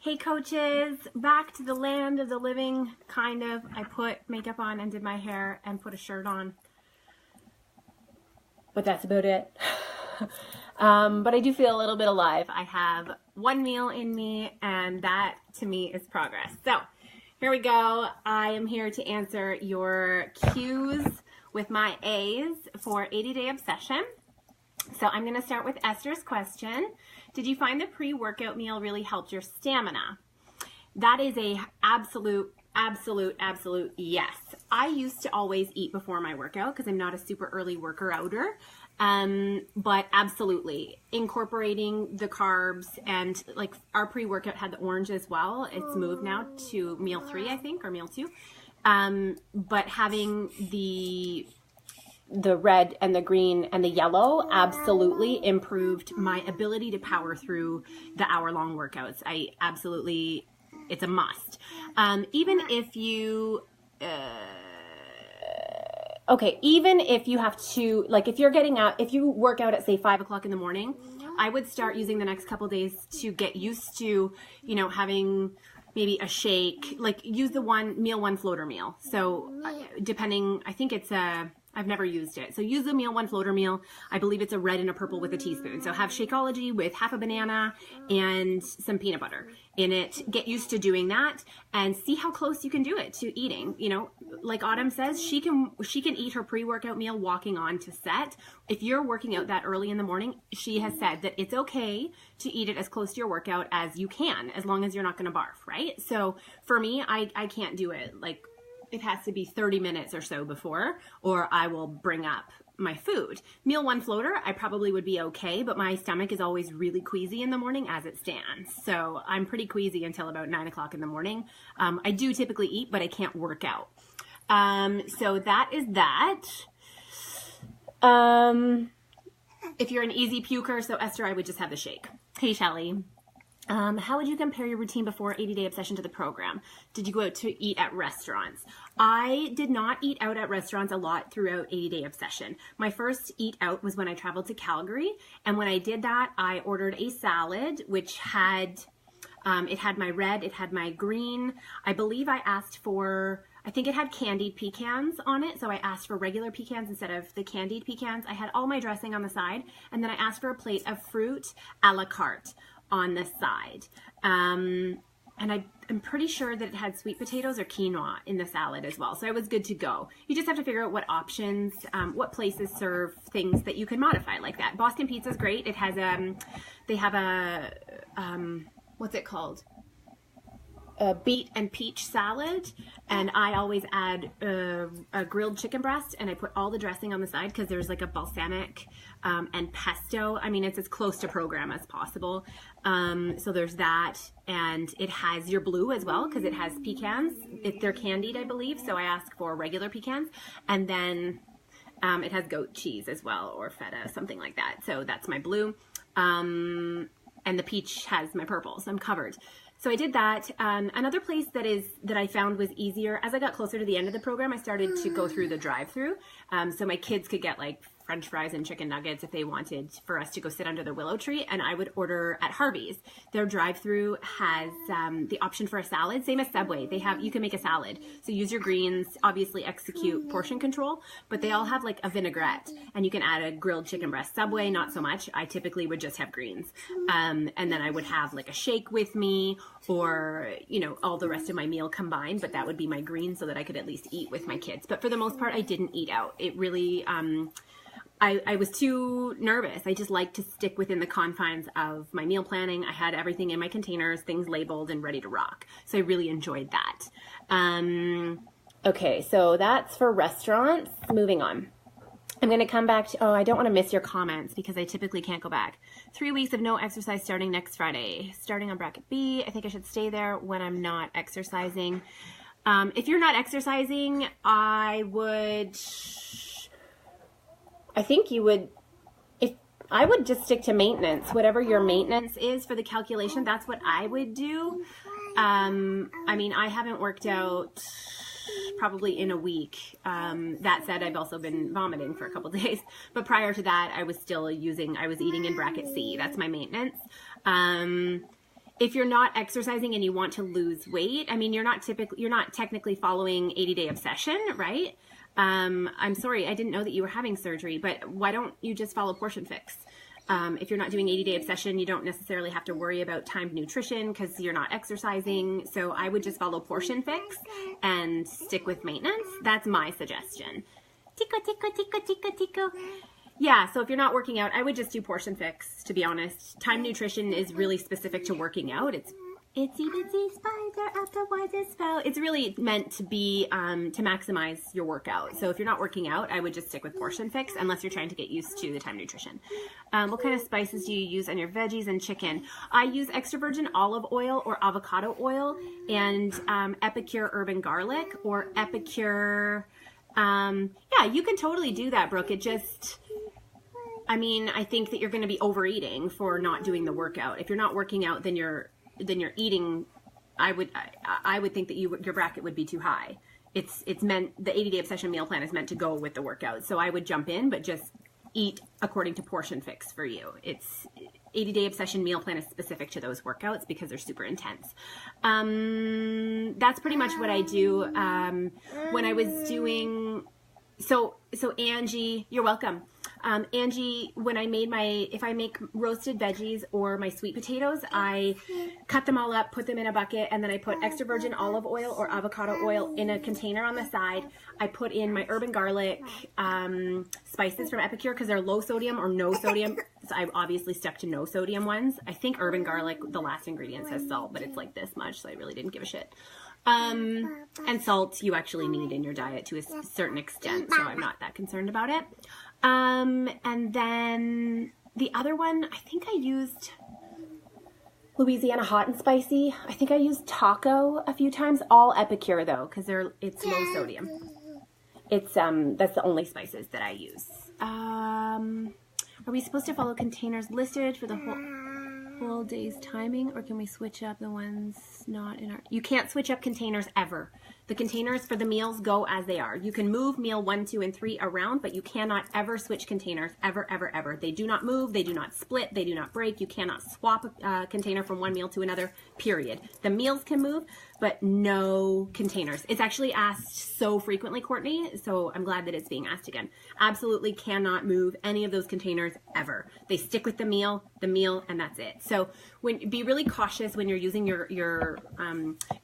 Hey coaches, back to the land of the living, kind of. I put makeup on and did my hair and put a shirt on. But that's about it. But I do feel a little bit alive. I have one meal in me, and that to me is progress. So here we go. I am here to answer your Q's with my A's for 80-day obsession. So I'm going to start with Esther's question. Did you find the pre-workout meal really helped your stamina? That is a absolute yes. I used to always eat before my workout because I'm not a super early worker-outer. But absolutely incorporating the carbs, and like our pre-workout had the orange as well. It's moved now to meal 3, I think, or meal 2. But having the red and the green and the yellow absolutely improved my ability to power through the hour-long workouts. It's a must. Even if you, even if you have to, like if you work out at say 5 o'clock in the morning, I would start using the next couple days to get used to, having maybe a shake, like use the meal one floater meal. So depending, I think it's I've never used it. So use the meal one floater meal. I believe it's a red and a purple with a teaspoon. So have Shakeology with half a banana and some peanut butter in it. Get used to doing that and see how close you can do it to eating. Like Autumn says, she can eat her pre-workout meal walking on to set. If you're working out that early in the morning, she has said that it's okay to eat it as close to your workout as you can, as long as you're not going to barf, right? So for me, I can't do it. Like, it has to be 30 minutes or so before, or I will bring up my food. Meal one floater, I probably would be okay, but my stomach is always really queasy in the morning as it stands. So I'm pretty queasy until about 9 o'clock in the morning. I do typically eat, but I can't work out. So that is that. If you're an easy puker, so Esther, I would just have the shake. Hey, Shelly. How would you compare your routine before 80-day obsession to the program? Did you go out to eat at restaurants? I did not eat out at restaurants a lot throughout 80-day obsession. My first eat out was when I traveled to Calgary. And when I did that, I ordered a salad, which had, it had my red, it had my green. I believe I asked for, I think it had candied pecans on it. So I asked for regular pecans instead of the candied pecans. I had all my dressing on the side. And then I asked for a plate of fruit a la carte on the side. And I'm pretty sure that it had sweet potatoes or quinoa in the salad as well. So I was good to go. You just have to figure out what options, what places serve things that you can modify like that. Boston Pizza is great. It has, they have a, what's it called? A beet and peach salad, and I always add a grilled chicken breast, and I put all the dressing on the side because there's like a balsamic and pesto. I mean, it's as close to program as possible. So there's that, and it has your blue as well because it has pecans. They're candied, I believe, so I ask for regular pecans, and then it has goat cheese as well, or feta, something like that. So that's my blue, and the peach has my purple, so I'm covered. So I did that. Another place that I found was easier, as I got closer to the end of the program, I started to go through the drive-through. So my kids could get like French fries and chicken nuggets if they wanted for us to go sit under the willow tree, and I would order at Harvey's. Their drive-through has the option for a salad, same as Subway. You can make a salad. So use your greens, obviously execute portion control, but they all have like a vinaigrette, and you can add a grilled chicken breast. Subway, not so much. I typically would just have greens. And then I would have like a shake with me, or, all the rest of my meal combined, but that would be my greens so that I could at least eat with my kids. But for the most part, I didn't eat out. It really, I was too nervous. I just like to stick within the confines of my meal planning. I had everything in my containers, things labeled and ready to rock. So I really enjoyed that. Okay, so that's for restaurants. Moving on. I'm going to come back to, I don't want to miss your comments because I typically can't go back. 3 weeks of no exercise starting next Friday. Starting on bracket B. I think I should stay there when I'm not exercising. If you're not exercising, I think you would, I would just stick to maintenance. Whatever your maintenance is for the calculation, that's what I would do. I mean, I haven't worked out probably in a week. That said, I've also been vomiting for a couple days. But prior to that, I was eating in bracket C. That's my maintenance. if you're not exercising and you want to lose weight, I mean, you're not technically following 80-day obsession, right? I'm sorry, I didn't know that you were having surgery, but why don't you just follow Portion Fix? If you're not doing 80-day obsession, you don't necessarily have to worry about timed nutrition because you're not exercising. So I would just follow Portion Fix and stick with maintenance. That's my suggestion. Tico, tico, tico, tico, tico. Yeah, so if you're not working out, I would just do Portion Fix, to be honest. Time nutrition is really specific to working out. It's itsy bitsy spider up the widest spout. It's really meant to be to maximize your workout. So if you're not working out, I would just stick with Portion Fix unless you're trying to get used to the time nutrition. What kind of spices do you use on your veggies and chicken? I use extra virgin olive oil or avocado oil and Epicure urban garlic or Epicure. Yeah, you can totally do that, Brooke. It just, I mean, I think that you're going to be overeating for not doing the workout. If you're not working out, then you're eating. I would think that your bracket would be too high. It's meant, the 80-day obsession meal plan is meant to go with the workout. So I would jump in, but just eat according to Portion Fix for you. It's 80-day obsession meal plan is specific to those workouts because they're super intense. That's pretty much what I do. When I was doing, so Angie, you're welcome. Angie, when I made if I make roasted veggies or my sweet potatoes, I cut them all up, put them in a bucket, and then I put extra virgin olive oil or avocado oil in a container on the side. I put in my urban garlic spices from Epicure because they're low sodium or no sodium. So I've obviously stuck to no sodium ones. I think urban garlic, the last ingredient says salt, but it's like this much, so I really didn't give a shit. And salt you actually need in your diet to a certain extent, so I'm not that concerned about it. And then the other one, I think I used Louisiana Hot and Spicy. I think I used Taco a few times, all Epicure though, because it's low sodium. It's, that's the only spices that I use. Are we supposed to follow containers listed for the whole day's timing, or can we switch up the ones not in our... You can't switch up containers ever. The containers for the meals go as they are. You can move meal 1, 2, and 3 around, but you cannot ever switch containers, ever, ever, ever. They do not move, they do not split, they do not break. You cannot swap a container from one meal to another, period. The meals can move, but no containers. It's actually asked so frequently, Courtney, so I'm glad that it's being asked again. Absolutely cannot move any of those containers ever. They stick with the meal, and that's it. So be really cautious when you're using your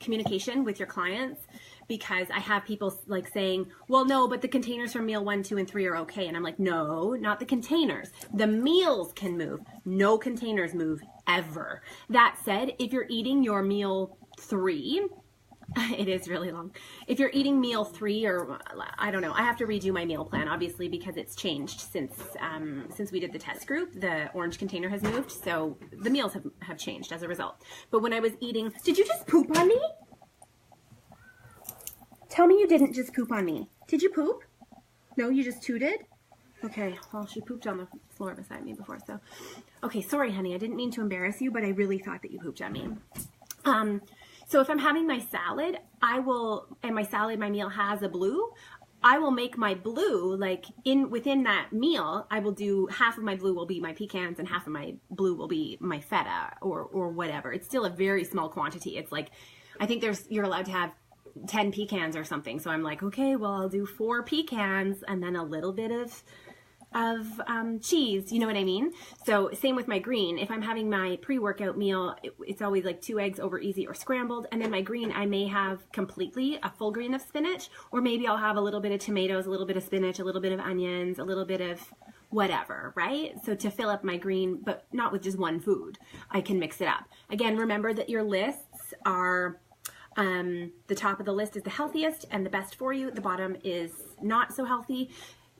communication with your clients, because I have people like saying, well, no, but the containers from meal 1, 2, and 3 are okay. And I'm like, no, not the containers. The meals can move. No containers move ever. That said, if you're eating your meal 3, it is really long. If you're eating meal 3, or I don't know, I have to redo my meal plan, obviously, because it's changed since we did the test group. The orange container has moved, so the meals have changed as a result. But when I was eating, did you just poop on me? Tell me you didn't just poop on me. Did you poop? No, you just tooted? Okay, well, she pooped on the floor beside me before, so. Okay, sorry, honey, I didn't mean to embarrass you, but I really thought that you pooped on me. So if I'm having my salad, my meal has a blue, I will make my blue, like within that meal, I will do half of my blue will be my pecans and half of my blue will be my feta or whatever. It's still a very small quantity. It's like, I think you're allowed to have 10 pecans or something. So I'm like, okay, well, I'll do 4 pecans and then a little bit of cheese, you know what I mean? So same with my green. If I'm having my pre-workout meal, it's always like 2 eggs over easy or scrambled. And then my green, I may have completely a full green of spinach, or maybe I'll have a little bit of tomatoes, a little bit of spinach, a little bit of onions, a little bit of whatever, right? So to fill up my green, but not with just one food, I can mix it up. Again, remember that your lists are, the top of the list is the healthiest and the best for you. The bottom is not so healthy,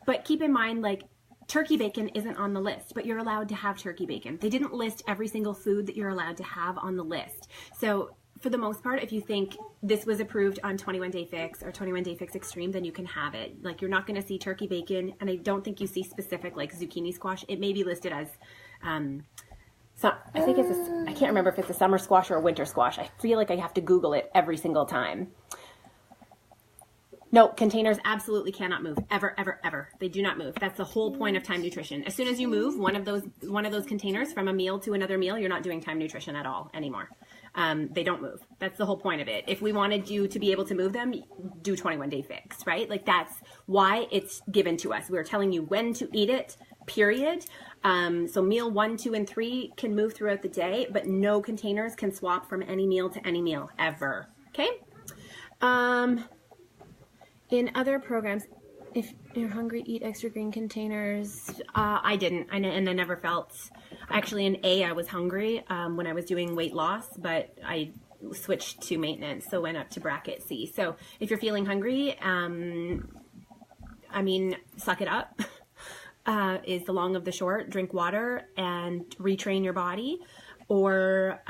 but keep in mind, like, turkey bacon isn't on the list, but you're allowed to have turkey bacon. They didn't list every single food that you're allowed to have on the list. So for the most part, if you think this was approved on 21 Day Fix or 21 Day Fix Extreme, then you can have it. Like, you're not going to see turkey bacon, and I don't think you see specific like zucchini squash. It may be listed as, so I think I can't remember if it's a summer squash or a winter squash. I feel like I have to Google it every single time. No, containers absolutely cannot move. Ever, ever, ever. They do not move. That's the whole point of time nutrition. As soon as you move one of those containers from a meal to another meal, you're not doing time nutrition at all anymore. They don't move. That's the whole point of it. If we wanted you to be able to move them, do 21-day fix, right? Like that's why it's given to us. We're telling you when to eat it, period. So meal 1, 2, and 3 can move throughout the day, but no containers can swap from any meal to any meal ever. Okay? In other programs, if you're hungry, eat extra green containers. I didn't, and I never felt. Actually, in A, I was hungry when I was doing weight loss, but I switched to maintenance, so went up to bracket C. So if you're feeling hungry, suck it up. Is the long of the short. Drink water and retrain your body. Or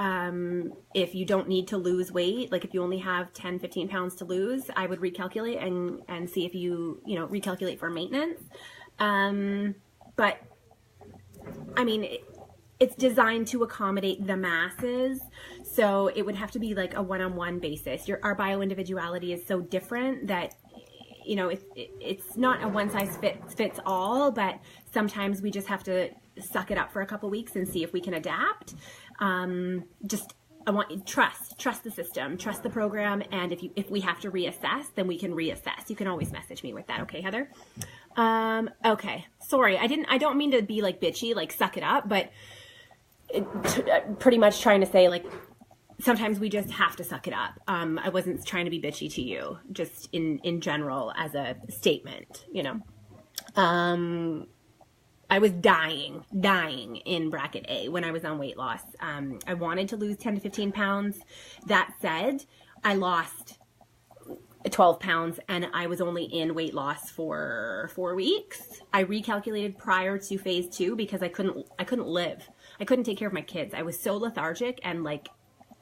if you don't need to lose weight, like if you only have 10, 15 pounds to lose, I would recalculate and see if you recalculate for maintenance. But I mean, it's designed to accommodate the masses. So it would have to be like a one-on-one basis. Our bio-individuality is so different that it's not a one-size-fits all, but sometimes we just have to suck it up for a couple weeks and see if we can adapt. I want you trust the system, trust the program, and if we have to reassess, then we can reassess. You can always message me with that, okay, Heather? Okay, sorry, I don't mean to be like bitchy, like suck it up, but pretty much trying to say like sometimes we just have to suck it up. I wasn't trying to be bitchy to you, just in general as a statement, I was dying in bracket A when I was on weight loss. I wanted to lose 10 to 15 pounds. That said, I lost 12 pounds and I was only in weight loss for 4 weeks. I recalculated prior to phase 2 because I couldn't live. I couldn't take care of my kids. I was so lethargic and like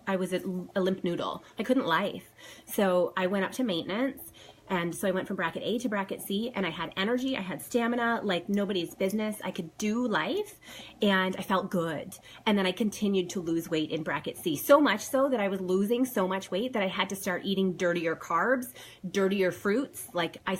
I was a limp noodle. I couldn't life. So I went up to maintenance. And so I went from bracket A to bracket C, and I had energy, I had stamina, like nobody's business. I could do life, and I felt good. And then I continued to lose weight in bracket C, so much so that I was losing so much weight that I had to start eating dirtier carbs, dirtier fruits. Like I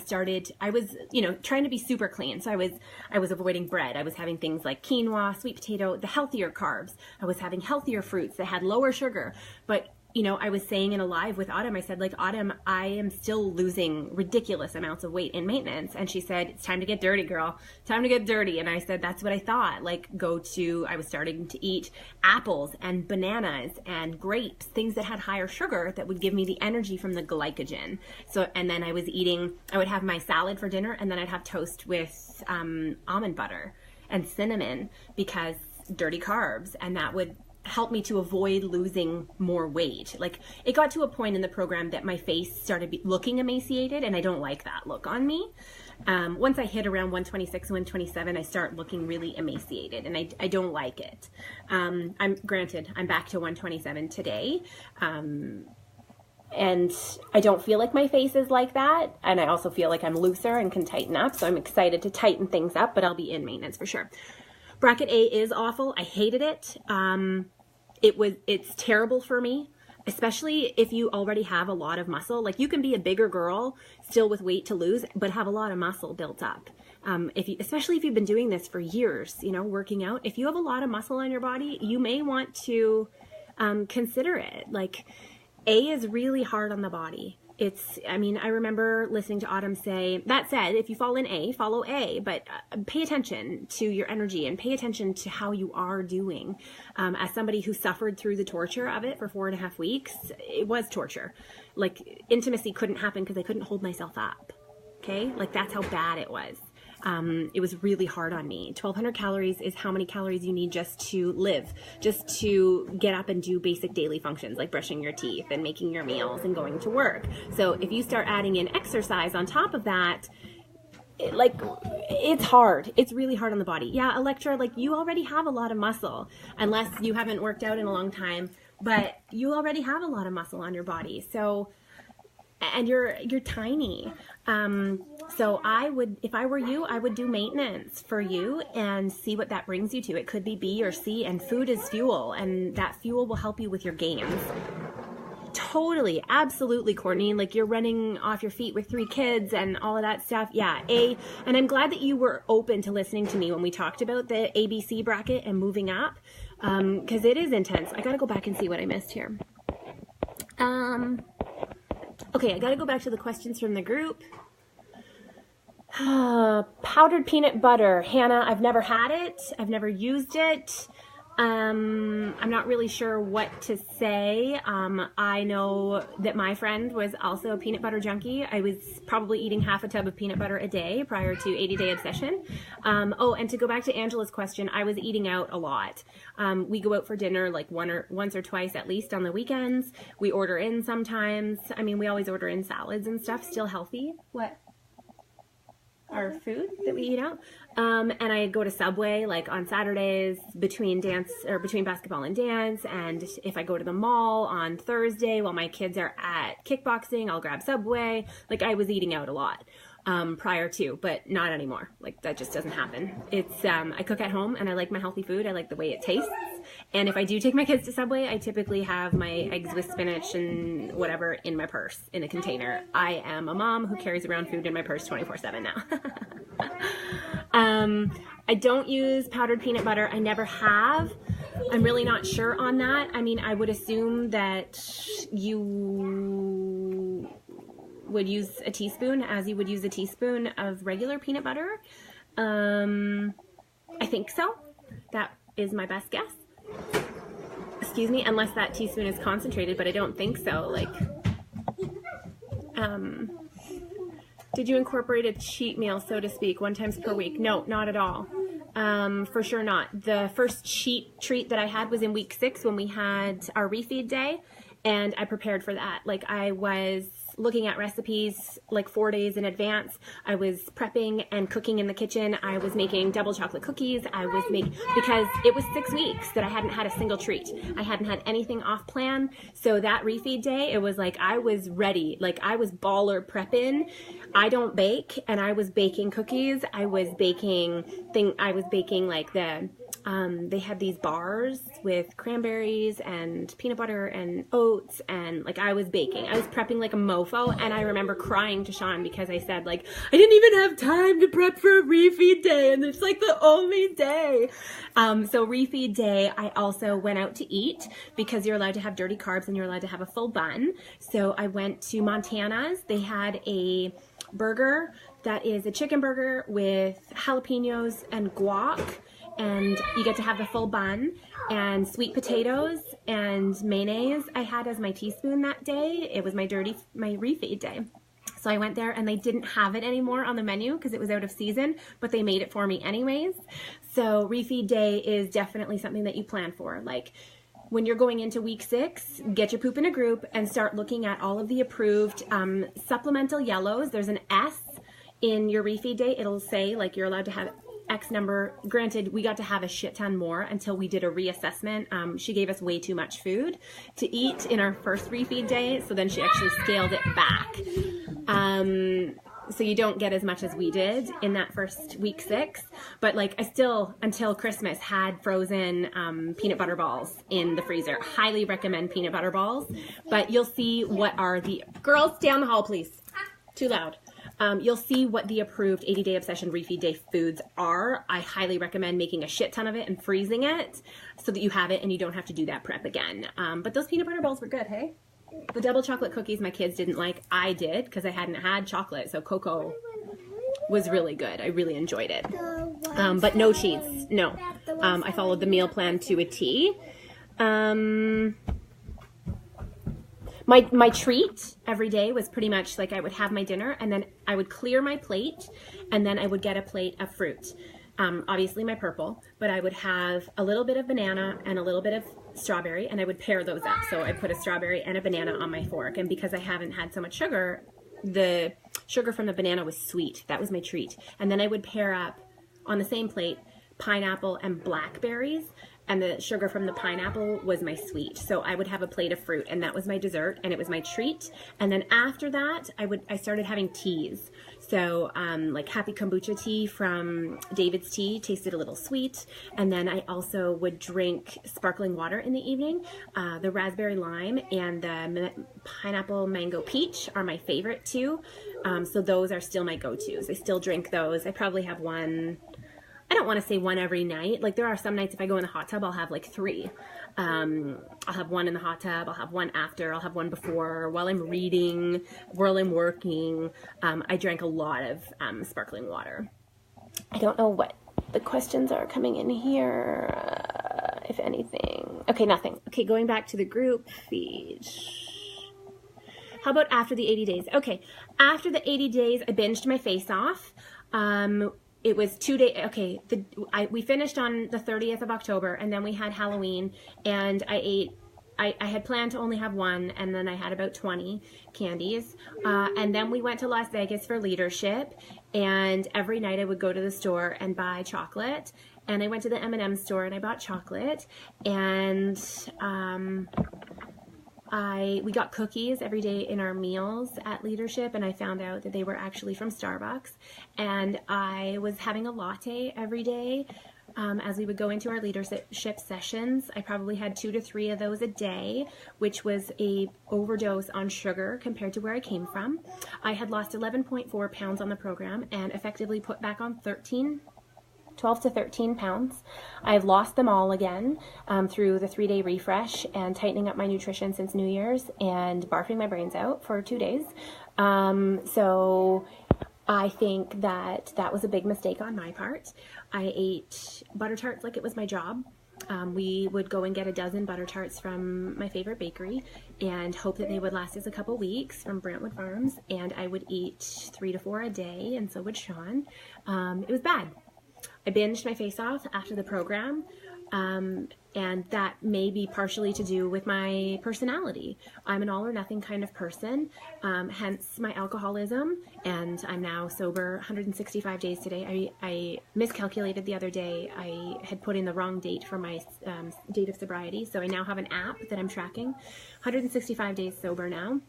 was, trying to be super clean. So I was avoiding bread. I was having things like quinoa, sweet potato, the healthier carbs. I was having healthier fruits that had lower sugar, but I was saying in a live with Autumn, I said, like, Autumn, I am still losing ridiculous amounts of weight in maintenance. And she said, it's time to get dirty, girl. Time to get dirty. And I said, that's what I thought. Like, I was starting to eat apples and bananas and grapes, things that had higher sugar that would give me the energy from the glycogen. So, and then I would have my salad for dinner, and then I'd have toast with almond butter and cinnamon because dirty carbs. And that would help me to avoid losing more weight. Like it got to a point in the program that my face started looking emaciated, and I don't like that look on me. Once I hit around 126, 127, I start looking really emaciated, and I don't like it. I'm back to 127 today. And I don't feel like my face is like that. And I also feel like I'm looser and can tighten up. So I'm excited to tighten things up, but I'll be in maintenance for sure. Bracket A is awful. I hated it. It's terrible for me, especially if you already have a lot of muscle. Like you can be a bigger girl still with weight to lose, but have a lot of muscle built up. Especially if you've been doing this for years, working out, if you have a lot of muscle on your body, you may want to, consider it. Like A is really hard on the body. I remember listening to Autumn say, that said, if you fall in A, follow A, but pay attention to your energy and pay attention to how you are doing. As somebody who suffered through the torture of it for 4.5 weeks, it was torture. Like intimacy couldn't happen because I couldn't hold myself up. Okay. Like that's how bad it was. It was really hard on me. 1,200 calories is how many calories you need just to live, just to get up and do basic daily functions like brushing your teeth and making your meals and going to work. So if you start adding in exercise on top of that, it's hard. It's really hard on the body. Yeah, Electra, you already have a lot of muscle, unless you haven't worked out in a long time, but you already have a lot of muscle on your body. So, and you're tiny. So if I were you, I would do maintenance for you and see what that brings you to. It could be B or C, and food is fuel, and that fuel will help you with your gains. Totally. Absolutely, Courtney. Like, you're running off your feet with 3 kids and all of that stuff. Yeah. And I'm glad that you were open to listening to me when we talked about the ABC bracket and moving up. Because it is intense. I got to go back and see what I missed here. Okay, I got to go back to the questions from the group. Powdered peanut butter. Hannah, I've never had it. I've never used it. I'm not really sure what to say. I know that my friend was also a peanut butter junkie. I was probably eating half a tub of peanut butter a day prior to 80-day obsession. Oh, and to go back to Angela's question, I was eating out a lot. We go out for dinner like once or twice at least on the weekends. We order in sometimes. I mean, we always order in salads and stuff, still healthy. What? Our food that we eat out. And I go to Subway like on Saturdays between basketball and dance. And if I go to the mall on Thursday while my kids are at kickboxing, I'll grab Subway. Like, I was eating out a lot prior to, but not anymore. Like, that just doesn't happen. It's I cook at home and I like my healthy food. I like the way it tastes. And if I do take my kids to Subway, I typically have my eggs with spinach and whatever in my purse in a container. I am a mom who carries around food in my purse 24/7 now. I don't use powdered peanut butter. I never have. I'm really not sure on that. I mean, I would assume that you would use a teaspoon as you would use a teaspoon of regular peanut butter. I think so. That is my best guess. Excuse me, unless that teaspoon is concentrated, but I don't think so. Like, did you incorporate a cheat meal, so to speak, 1 time per week? No, not at all. For sure not. The first cheat treat that I had was in week 6 when we had our refeed day, and I prepared for that. Like, I was looking at recipes like 4 days in advance. I was prepping and cooking in the kitchen. I was making double chocolate cookies. Because it was 6 weeks that I hadn't had a single treat. I hadn't had anything off plan. So that refeed day, it was like I was ready. Like, I was baller prepping. I don't bake, and I was baking cookies. I was baking like they had these bars with cranberries and peanut butter and oats, and like I was baking. I was prepping like a mofo, and I remember crying to Sean because I said, like, I didn't even have time to prep for a refeed day, and it's like the only day. So refeed day, I also went out to eat because you're allowed to have dirty carbs and you're allowed to have a full bun. So I went to Montana's. They had a burger that is a chicken burger with jalapenos and guac, and you get to have the full bun, and sweet potatoes and mayonnaise I had as my teaspoon that day. It was my refeed day. So I went there, and they didn't have it anymore on the menu because it was out of season, but they made it for me anyways. So refeed day is definitely something that you plan for. Like, when you're going into week 6, get your poop in a group and start looking at all of the approved supplemental yellows. There's an S in your refeed day. It'll say, like, you're allowed to have X number. Granted, we got to have a shit ton more until we did a reassessment. She gave us way too much food to eat in our first refeed day, so then she actually scaled it back. So you don't get as much as we did in that first week 6, but like I still, until Christmas, had frozen peanut butter balls in the freezer. Highly recommend peanut butter balls, but you'll see what are the, girls, down the hall please, too loud. You'll see what the approved 80-day obsession refeed day foods are. I highly recommend making a shit ton of it and freezing it so that you have it and you don't have to do that prep again. But those peanut butter balls were good, hey? The double chocolate cookies my kids didn't like. I did because I hadn't had chocolate, so cocoa was really good. I really enjoyed it. But no cheese, no. I followed the meal plan to a T. My treat every day was pretty much like I would have my dinner, and then I would clear my plate, and then I would get a plate of fruit. Obviously my purple, but I would have a little bit of banana and a little bit of strawberry, and I would pair those up. So I put a strawberry and a banana on my fork, and because I haven't had so much sugar, the sugar from the banana was sweet. That was my treat. And then I would pair up on the same plate pineapple and blackberries, and the sugar from the pineapple was my sweet. So I would have a plate of fruit, and that was my dessert, and it was my treat. And then after that, I started having teas. So like Happy Kombucha tea from David's Tea tasted a little sweet. And then I also would drink sparkling water in the evening. The raspberry lime and the pineapple mango peach are my favorite too. So those are still my go-tos. I still drink those. I probably have one, I don't want to say one every night. Like there are some nights if I go in the hot tub, I'll have like 3. I'll have one in the hot tub. I'll have one after. I'll have one before. While I'm reading, while I'm working, I drank a lot of sparkling water. I don't know what the questions are coming in here, if anything. Okay, nothing. Okay, going back to the group feed. How about after the 80 days? Okay, after the 80 days, I binged my face off. It was 2 days. Okay, we finished on the 30th of October, and then we had Halloween, and I had planned to only have one, and then I had about 20 candies. And then we went to Las Vegas for leadership, and every night I would go to the store and buy chocolate. And I went to the M&M store and I bought chocolate, and we got cookies every day in our meals at leadership, and I found out that they were actually from Starbucks. And I was having a latte every day as we would go into our leadership sessions. I probably had 2 to 3 of those a day, which was a overdose on sugar compared to where I came from. I had lost 11.4 pounds on the program and effectively put back on 12 to 13 pounds. I've lost them all again through the 3-day refresh and tightening up my nutrition since New Year's and barfing my brains out for 2 days. So I think that was a big mistake on my part. I ate butter tarts like it was my job. We would go and get a dozen butter tarts from my favorite bakery and hope that they would last us a couple weeks from Brantwood Farms, and I would eat 3 to 4 a day, and so would Sean. It was bad. I binged my face off after the program, and that may be partially to do with my personality. I'm an all or nothing kind of person, hence my alcoholism, and I'm now sober 165 days today. I miscalculated the other day. I had put in the wrong date for my date of sobriety, so I now have an app that I'm tracking. 165 days sober now.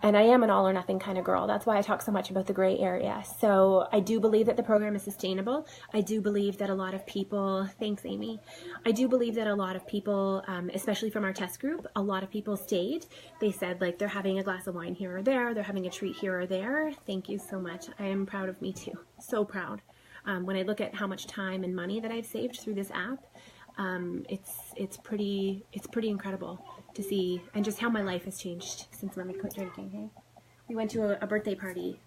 And I am an all or nothing kind of girl. That's why I talk so much about the gray area. So I do believe that the program is sustainable. I do believe that a lot of people, thanks Amy, I do believe that a lot of people, especially from our test group, a lot of people stayed. They said like they're having a glass of wine here or there, they're having a treat here or there. Thank you so much. I am proud of me too. So proud. When I look at how much time and money that I've saved through this app, it's pretty incredible to see, and just how my life has changed since Mommy quit drinking. Hey, we went to a birthday party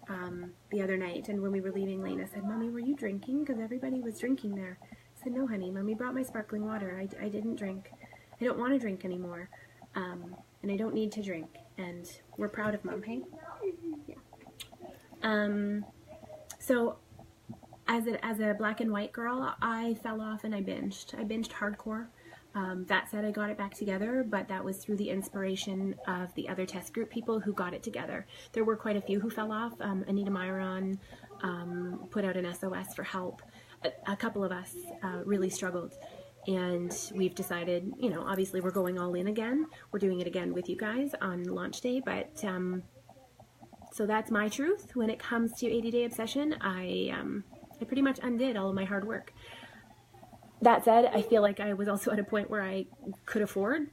the other night, and when we were leaving, Lena said, "Mommy, were you drinking? Because everybody was drinking there." I said, "No, honey. Mommy brought my sparkling water. I didn't drink. I don't want to drink anymore, and I don't need to drink." And we're proud of Mom. Hey, yeah. So as a black and white girl, I fell off and I binged. I binged hardcore. That said, I got it back together, but that was through the inspiration of the other test group people who got it together. There were quite a few who fell off. Anita Myron put out an SOS for help. A couple of us really struggled, and we've decided, you know, obviously we're going all in again. We're doing it again with you guys on launch day, but so that's my truth. When it comes to 80-day obsession, I pretty much undid all of my hard work. That said, I feel like I was also at a point where I could afford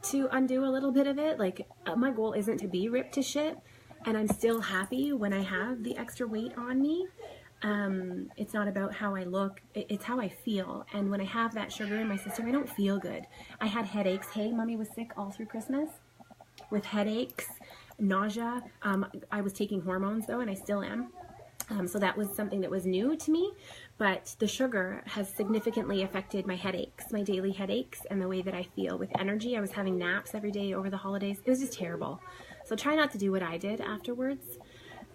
to undo a little bit of it. Like, my goal isn't to be ripped to shit, and I'm still happy when I have the extra weight on me. It's not about how I look, it's how I feel. And when I have that sugar in my system, I don't feel good. I had headaches. Hey, Mommy was sick all through Christmas with headaches, nausea. I was taking hormones though, and I still am. So that was something that was new to me, but the sugar has significantly affected my headaches, my daily headaches, and the way that I feel with energy. I was having naps every day over the holidays. It was just terrible. So try not to do what I did afterwards.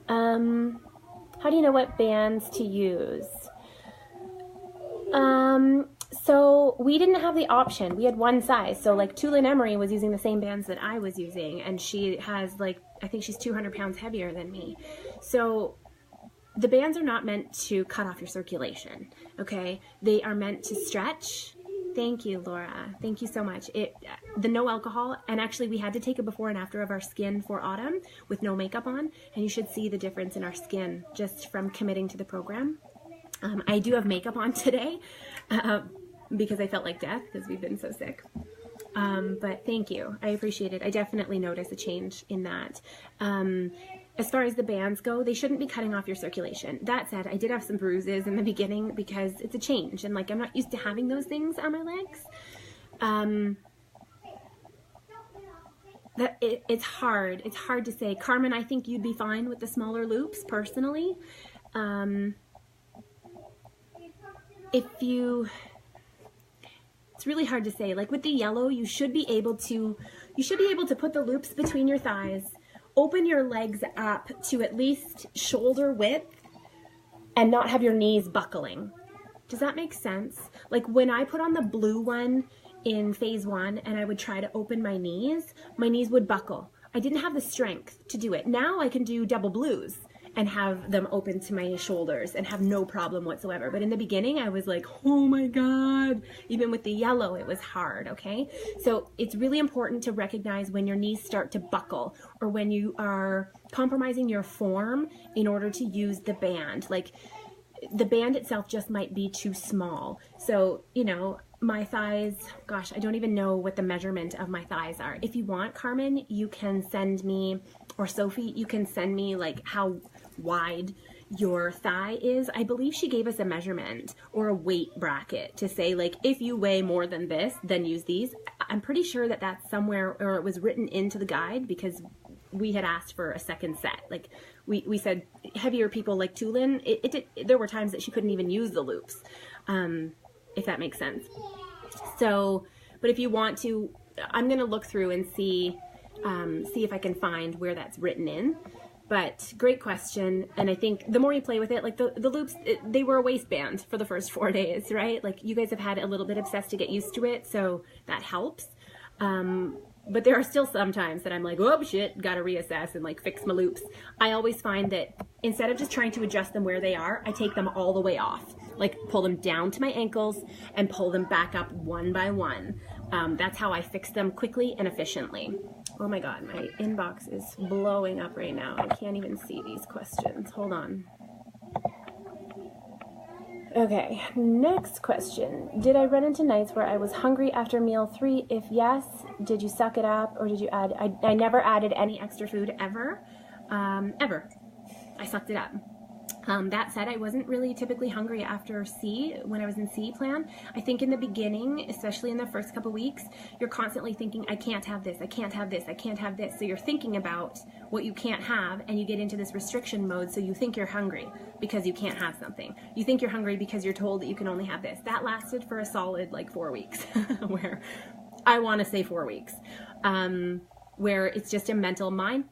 How do you know what bands to use? So we didn't have the option. We had one size. So like Tulin Emery was using the same bands that I was using, and she has like, I think she's 200 pounds heavier than me. So the bands are not meant to cut off your circulation, okay? They are meant to stretch. Thank you, Laura. Thank you so much. The no alcohol, and actually we had to take a before and after of our skin for autumn with no makeup on, and you should see the difference in our skin just from committing to the program. I do have makeup on today because I felt like death because we've been so sick. But thank you. I appreciate it. I definitely notice a change in that. As far as the bands go, they shouldn't be cutting off your circulation. That said, I did have some bruises in the beginning because it's a change and like I'm not used to having those things on my legs. It's hard. It's hard to say. Carmen, I think you'd be fine with the smaller loops personally. It's really hard to say. Like with the yellow, you should be able to put the loops between your thighs, open your legs up to at least shoulder width, and not have your knees buckling. Does that make sense? Like when I put on the blue one in phase 1 and I would try to open my knees would buckle. I didn't have the strength to do it. Now I can do double blues and have them open to my shoulders and have no problem whatsoever. But in the beginning, I was like, oh my God. Even with the yellow, it was hard, okay? So it's really important to recognize when your knees start to buckle or when you are compromising your form in order to use the band. Like the band itself just might be too small. So, you know, my thighs, gosh, I don't even know what the measurement of my thighs are. If you want, Carmen, you can send me, or Sophie, you can send me like how wide your thigh is. I believe she gave us a measurement or a weight bracket to say like, if you weigh more than this, then use these. I'm pretty sure that that's somewhere, or it was written into the guide because we had asked for a second set. Like we said heavier people like Tulin, there were times that she couldn't even use the loops, if that makes sense. So, but if you want to, I'm going to look through and see if I can find where that's written in. But great question. And I think the more you play with it, like the loops, they were a waistband for the first 4 days, right? Like you guys have had a little bit of obsessed to get used to it. So that helps. But there are still some times that I'm like, oh shit, gotta reassess and like fix my loops. I always find that instead of just trying to adjust them where they are, I take them all the way off. Like pull them down to my ankles and pull them back up one by one. That's how I fix them quickly and efficiently. Oh my God, my inbox is blowing up right now. I can't even see these questions. Hold on. Okay, next question. Did I run into nights where I was hungry after meal 3? If yes, did you suck it up or did you add? I never added any extra food ever. Ever. I sucked it up. That said, I wasn't really typically hungry after C when I was in C plan. I think in the beginning, especially in the first couple weeks, you're constantly thinking, I can't have this, I can't have this, I can't have this. So you're thinking about what you can't have and you get into this restriction mode. So you think you're hungry because you can't have something. You think you're hungry because you're told that you can only have this. That lasted for a solid like 4 weeks where I want to say 4 weeks, where it's just a mental mind.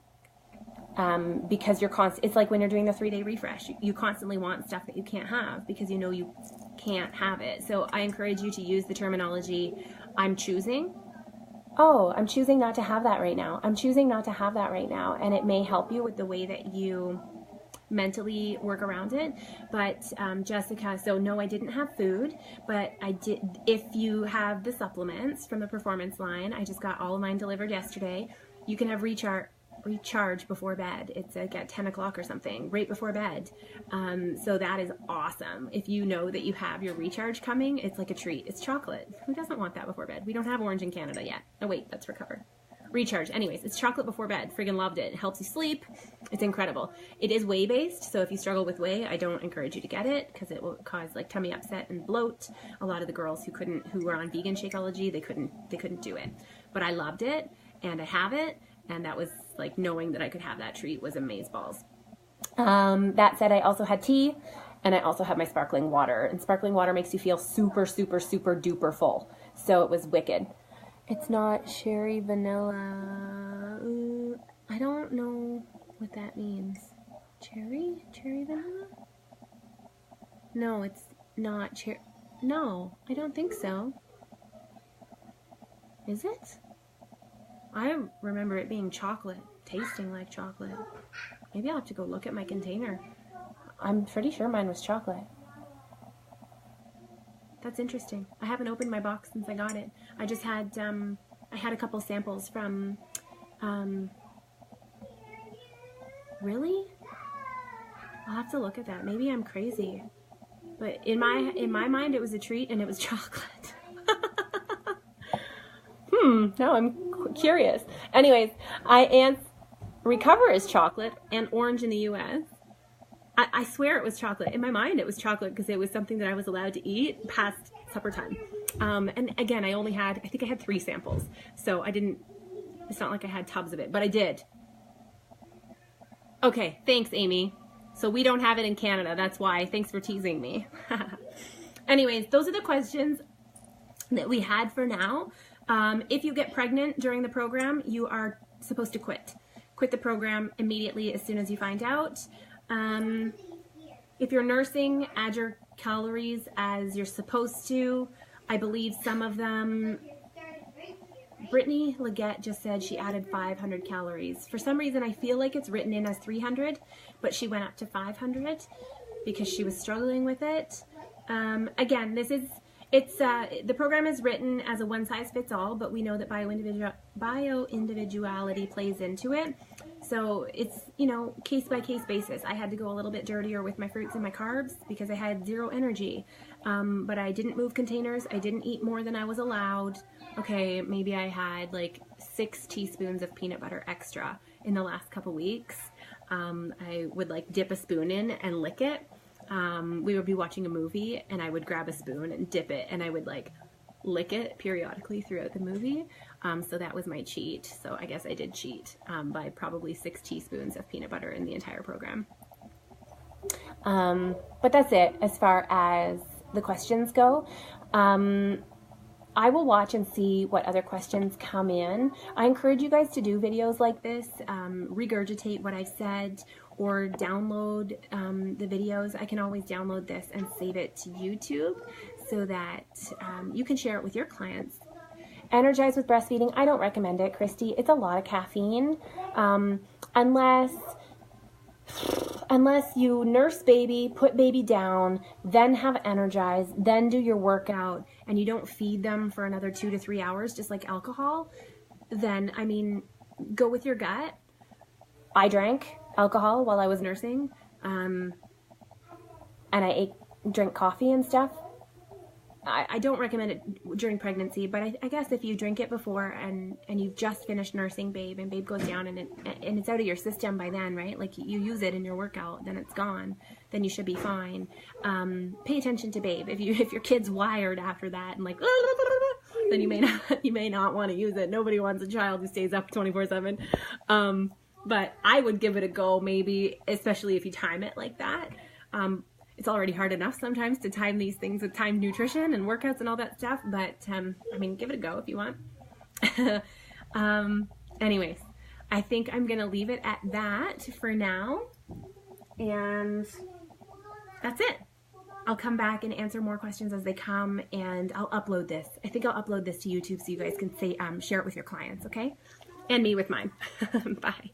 Because it's like when you're doing the 3-day refresh, you constantly want stuff that you can't have because you know you can't have it. So I encourage you to use the terminology, I'm choosing. Oh, I'm choosing not to have that right now. I'm choosing not to have that right now. And it may help you with the way that you mentally work around it. But Jessica, so no, I didn't have food, but I did. If you have the supplements from the performance line, I just got all of mine delivered yesterday. You can have recharge before bed. It's like at 10 o'clock or something, right before bed. So that is awesome. If you know that you have your recharge coming, it's like a treat. It's chocolate. Who doesn't want that before bed? We don't have orange in Canada yet. Oh wait, that's recovered. Recharge. Anyways, it's chocolate before bed. Friggin' loved it. It helps you sleep. It's incredible. It is whey based, so if you struggle with whey, I don't encourage you to get it because it will cause like tummy upset and bloat. A lot of the girls who were on vegan Shakeology, they couldn't do it. But I loved it and I have it, and that was like knowing that I could have that treat was amazeballs. That said, I also had tea and I also had my sparkling water, and sparkling water makes you feel super, super, super duper full. So it was wicked. It's not cherry vanilla. I don't know what that means. Cherry vanilla? No, it's not cherry. No, I don't think so. Is it? I remember it being chocolate, tasting like chocolate. Maybe I'll have to go look at my container. I'm pretty sure mine was chocolate. That's interesting. I haven't opened my box since I got it. I just had, I had a couple samples from, really? I'll have to look at that. Maybe I'm crazy. But in my mind, it was a treat and it was chocolate. Now I'm curious. Anyways, Recover is chocolate and orange in the U.S. I swear it was chocolate. In my mind, it was chocolate because it was something that I was allowed to eat past supper time. And again, I think I had 3 samples. So it's not like I had tubs of it, but I did. Okay, thanks, Amy. So we don't have it in Canada. That's why. Thanks for teasing me. Anyways, those are the questions that we had for now. If you get pregnant during the program, you are supposed to quit. Quit the program immediately as soon as you find out. If you're nursing, add your calories as you're supposed to. I believe some of them, Brittany Leggett just said she added 500 calories. For some reason, I feel like it's written in as 300, but she went up to 500 because she was struggling with it. Again, the program is written as a one-size-fits-all, but we know that bio-individuality plays into it. So it's, case-by-case basis. I had to go a little bit dirtier with my fruits and my carbs because I had 0 energy. But I didn't move containers. I didn't eat more than I was allowed. Okay, maybe I had like 6 teaspoons of peanut butter extra in the last couple weeks. I would like dip a spoon in and lick it. We would be watching a movie and I would grab a spoon and dip it and I would like lick it periodically throughout the movie. So that was my cheat. So I guess I did cheat by probably 6 teaspoons of peanut butter in the entire program. But that's it as far as the questions go. I will watch and see what other questions come in. I encourage you guys to do videos like this, regurgitate what I've said, or download the videos. I can always download this and save it to YouTube so that you can share it with your clients. Energize with breastfeeding, I don't recommend it, Christy. It's a lot of caffeine, unless you nurse baby, put baby down, then have Energize, then do your workout, and you don't feed them for another 2 to 3 hours, just like alcohol, then, I mean, go with your gut. I drank alcohol while I was nursing, and I drank coffee and stuff. I don't recommend it during pregnancy, but I guess if you drink it before and you've just finished nursing babe and babe goes down and it's out of your system by then, right? Like you use it in your workout, then it's gone, then you should be fine. Pay attention to babe. If your kid's wired after that and like, then you may not want to use it. Nobody wants a child who stays up 24/7. But I would give it a go maybe, especially if you time it like that. It's already hard enough sometimes to time these things with timed nutrition and workouts and all that stuff, but I mean, give it a go if you want. Anyways, I think I'm gonna leave it at that for now, and that's it. I'll come back and answer more questions as they come, and I'll upload this. I think I'll upload this to YouTube so you guys can share it with your clients, okay? And me with mine. Bye.